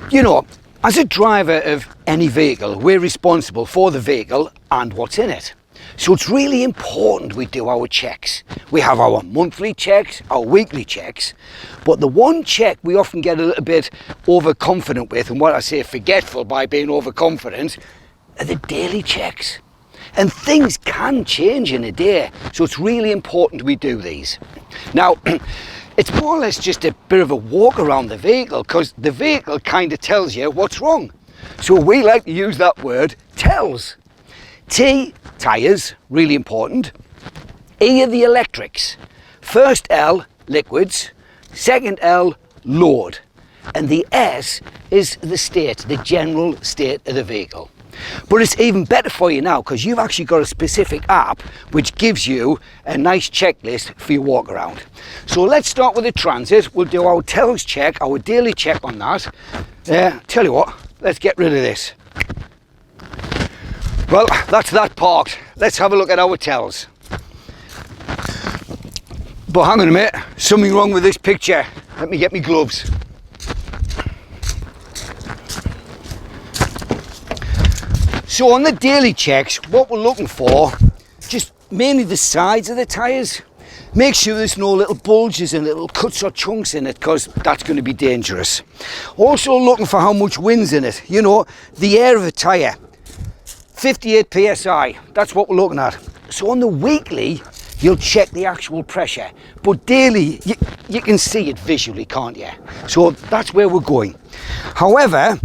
You know, as a driver of any vehicle, we're responsible for the vehicle and what's in it. So it's really important we do our checks. We have our monthly checks, our weekly checks, but the one check we often get a little bit overconfident with, and what I say forgetful by being overconfident, are the daily checks. And things can change in a day, so it's really important we do these. Now, it's more or less just a bit of a walk around the vehicle, because the vehicle kind of tells you what's wrong. So we like to use that word, tells. T, tyres, really important. E are the electrics. First L, liquids. Second L, load. And the S is the state, the general state of the vehicle. But it's even better for you now because you've actually got a specific app which gives you a nice checklist for your walk around. So let's start with the Transit. We'll do our tells check, our daily check on that. Tell you what, let's get rid of this. Well, that's that parked. Let's have a look at our tells. But hang on a minute, something wrong with this picture. Let me get my gloves. So on the daily checks, what we're looking for, just mainly the sides of the tyres. Make sure there's no little bulges and little cuts or chunks in it, because that's going to be dangerous. Also looking for how much wind's in it. You know, the air of a tyre. 58 psi, that's what we're looking at. So on the weekly, you'll check the actual pressure, but daily you can see it visually, can't you? So that's where we're going. However,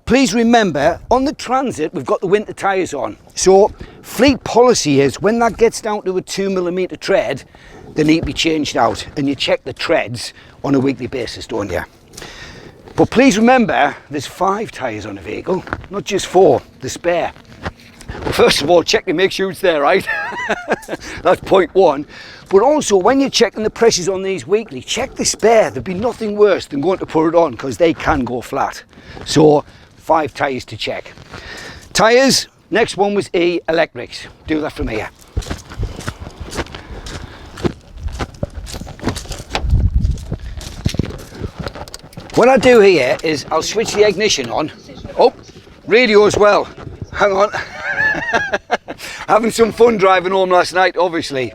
please remember, on the Transit we've got the winter tyres on, so fleet policy is when that gets down to a 2mm tread, they need to be changed out, and you check the treads on a weekly basis, don't you? But please remember, there's 5 tyres on a vehicle, not just 4, the spare. Well, first of all, check to make sure it's there, right? That's point 1. But also, when you're checking the pressures on these weekly, check the spare. There'd be nothing worse than going to put it on, because they can go flat. So 5 tyres to check. Tyres, next one was E, electrics. Do that from here. What I do here is I'll switch the ignition on. Oh, radio as well. Hang on. Having some fun driving home last night, obviously.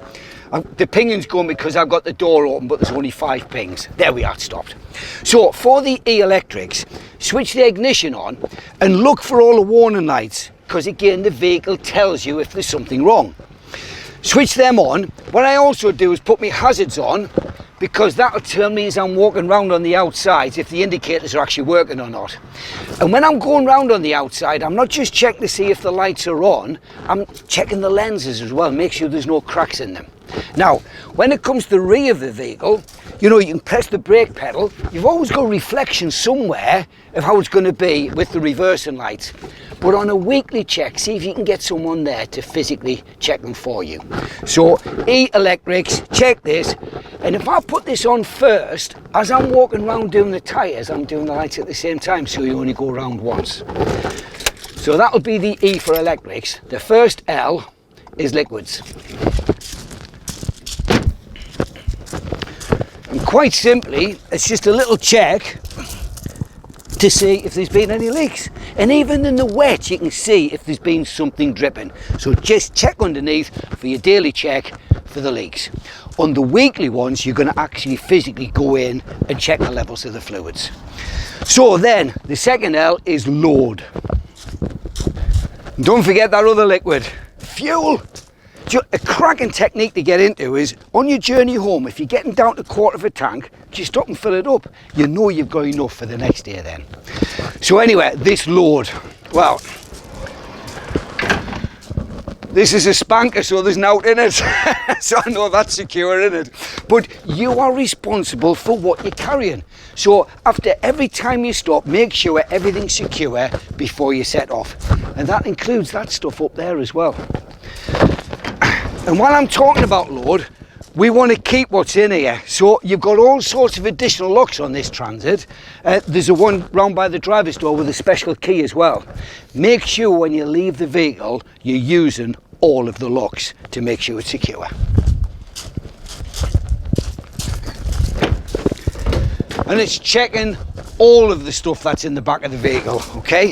The pinging's going because I've got the door open, but there's only 5 pings. There we are, it stopped. So for the e-electrics, switch the ignition on and look for all the warning lights, because again, the vehicle tells you if there's something wrong. Switch them on. What I also do is put my hazards on, because that'll tell me as I'm walking around on the outside if the indicators are actually working or not. And when I'm going round on the outside, I'm not just checking to see if the lights are on, I'm checking the lenses as well, make sure there's no cracks in them. Now, when it comes to the rear of the vehicle, you know, you can press the brake pedal, you've always got a reflection somewhere of how it's going to be with the reversing lights. But on a weekly check, see if you can get someone there to physically check them for you. So, e-electrics, check this, and if I put this on first, as I'm walking around doing the tyres, I'm doing the lights at the same time, so you only go around once. So that'll be the E for electrics. The first L is liquids. And quite simply, it's just a little check to see if there's been any leaks. And even in the wet, you can see if there's been something dripping. So just check underneath for your daily check for the leaks. On the weekly ones, you're going to actually physically go in and check the levels of the fluids. So then, the second L is load. And don't forget that other liquid, fuel. A cracking technique to get into is, on your journey home, if you're getting down to 1/4 of a tank, just stop and fill it up. You know you've got enough for the next day then. So anyway, this load, well, this is a spanker, so there's nout in it. So I know that's secure, isn't it? But you are responsible for what you're carrying. So after every time you stop, make sure everything's secure before you set off. And that includes that stuff up there as well. And while I'm talking about load, we want to keep what's in here. So you've got all sorts of additional locks on this Transit. There's a one round by the driver's door with a special key as well. Make sure when you leave the vehicle, you're using all of the locks to make sure it's secure. And it's checking all of the stuff that's in the back of the vehicle, okay?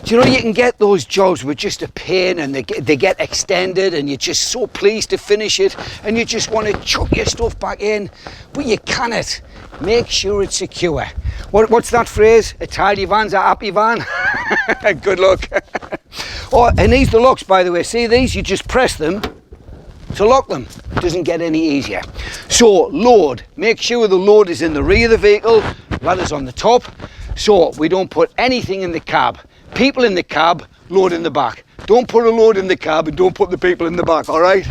Do you know you can get those jobs with just a pain and they get extended and you're just so pleased to finish it and you just want to chuck your stuff back in, but you cannot. Make sure it's secure. What's that phrase? A tidy van's a happy van. Good luck. Oh, and these the locks, by the way. See these? You just press them to lock them. It doesn't get any easier. So load. Make sure the load is in the rear of the vehicle, ladder's on the top, so we don't put anything in the cab. People in the cab, load in the back. Don't put a load in the cab and don't put the people in the back, all right?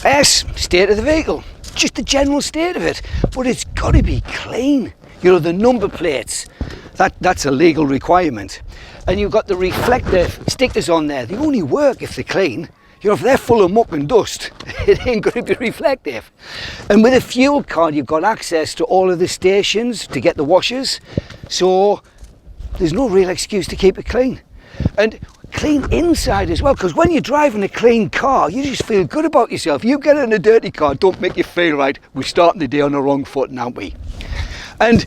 S, state of the vehicle. Just the general state of it, but it's got to be clean. You know, the number plates, that's a legal requirement. And you've got the reflective stickers on there. They only work if they're clean. You know, if they're full of muck and dust, it ain't going to be reflective. And with a fuel card, you've got access to all of the stations to get the washers. So there's no real excuse to keep it clean. And clean inside as well, because when you're driving a clean car, you just feel good about yourself. You get in a dirty car, don't make you feel right. We're starting the day on the wrong foot, aren't we? And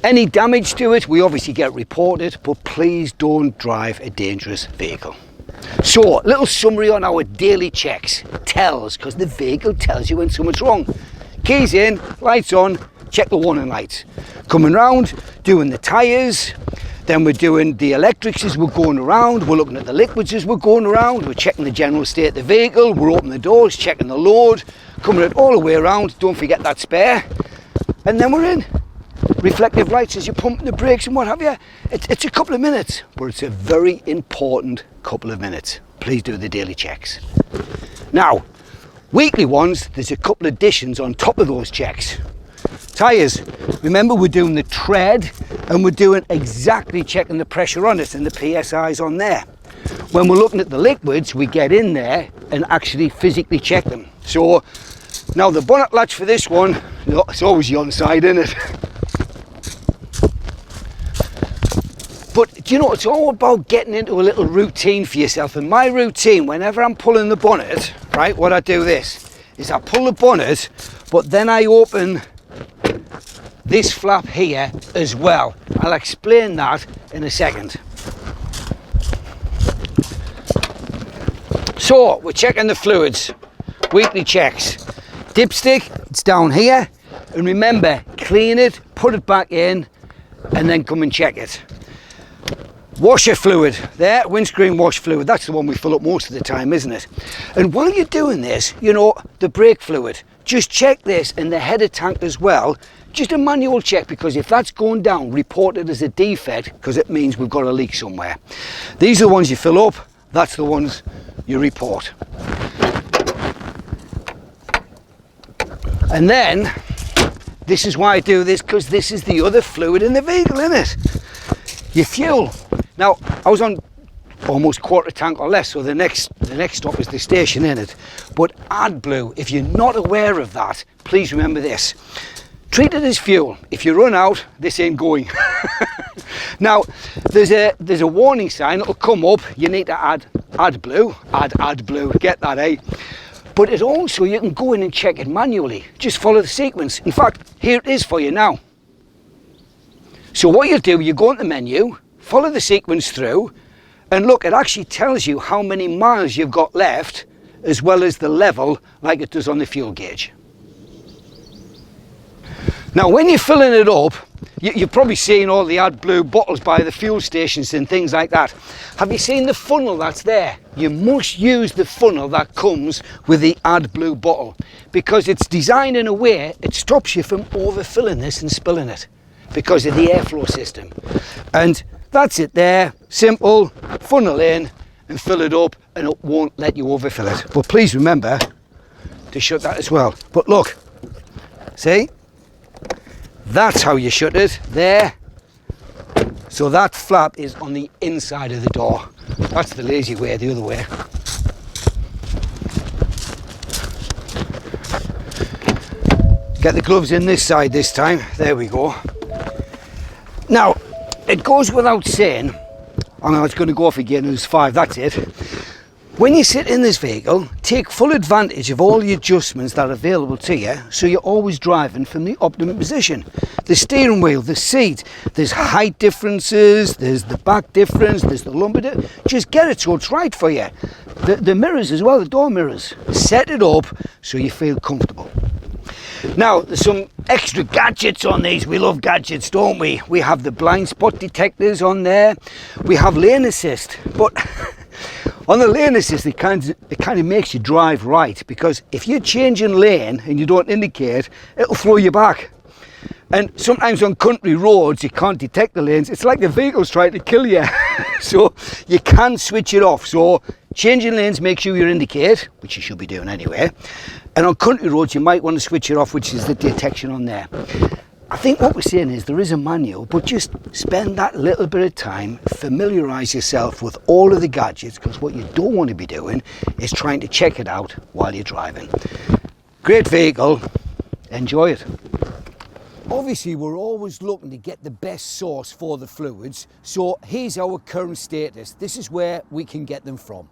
any damage to it, we obviously get reported, but please don't drive a dangerous vehicle. So, a little summary on our daily checks. Tells, because the vehicle tells you when something's wrong. Keys in, lights on, check the warning lights. Coming round, doing the tyres, then we're doing the electrics as we're going around, we're looking at the liquids as we're going around, we're checking the general state of the vehicle, we're opening the doors, checking the load, coming it all the way around, don't forget that spare, and then we're in. Reflective lights as you're pumping the brakes and what have you. It's a couple of minutes, but it's a very important couple of minutes. Please do the daily checks. Now, weekly ones, there's a couple of additions on top of those checks. Tyres, remember we're doing the tread and we're doing exactly checking the pressure on it and the PSIs on there. When we're looking at the liquids, we get in there and actually physically check them. So now the bonnet latch for this one, it's always the on side, isn't it? But do you know, it's all about getting into a little routine for yourself. And my routine, whenever I'm pulling the bonnet, right, what I do this is I pull the bonnet, but then I open this flap here as well. I'll explain that in a second. So we're checking the fluids, weekly checks. Dipstick, it's down here, and remember, clean it, put it back in, and then come and check it. Washer fluid, there, windscreen wash fluid, that's the one we fill up most of the time, isn't it? And while you're doing this, you know, the brake fluid, just check this in the header tank as well. Just a manual check, because if that's going down, report it as a defect, because it means we've got a leak somewhere. These are the ones you fill up, that's the ones you report. And then, this is why I do this, because this is the other fluid in the vehicle, isn't it? Your fuel. Now, I was on almost quarter tank or less, so the next stop is the station, in it. But AdBlue, if you're not aware of that, please remember this. Treat it as fuel. If you run out, this ain't going. Now, there's a warning sign, it'll come up, you need to add AdBlue, get that, eh? But it also, you can go in and check it manually. Just follow the sequence. In fact, here it is for you now. So what you'll do, you go on the menu, follow the sequence through, and look, it actually tells you how many miles you've got left, as well as the level, like it does on the fuel gauge. Now, when you're filling it up, you've probably seen all the AdBlue bottles by the fuel stations and things like that. Have you seen the funnel that's there? You must use the funnel that comes with the AdBlue bottle, because it's designed in a way it stops you from overfilling this and spilling it, because of the airflow system. And that's it there, simple, funnel in and fill it up, and it won't let you overfill it. But please remember to shut that as well. But look, see, that's how you shut it, there. So that flap is on the inside of the door. That's the lazy way, the other way. Get the gloves in this side this time, there we go. Now, it goes without saying, I know it's going to go off again, it was 5, that's it. When you sit in this vehicle, take full advantage of all the adjustments that are available to you, so you're always driving from the optimum position. The steering wheel, the seat, there's height differences, there's the back difference, there's the lumbar difference. Just get it so it's right for you. The mirrors as well, the door mirrors. Set it up so you feel comfortable. Now, there's some extra gadgets on these. We love gadgets, don't we? We have the blind spot detectors on there. We have lane assist, but on the lane assist, it kind of makes you drive right, because if you're changing lane and you don't indicate, it'll throw you back. And sometimes on country roads, you can't detect the lanes. It's like the vehicle's trying to kill you. So you can switch it off. So changing lanes, make sure you indicate, which you should be doing anyway. And on country roads, you might want to switch it off, which is the detection on there. I think what we're saying is there is a manual, but just spend that little bit of time, familiarise yourself with all of the gadgets, because what you don't want to be doing is trying to check it out while you're driving. Great vehicle, enjoy it. Obviously, we're always looking to get the best source for the fluids, so here's our current status. This is where we can get them from.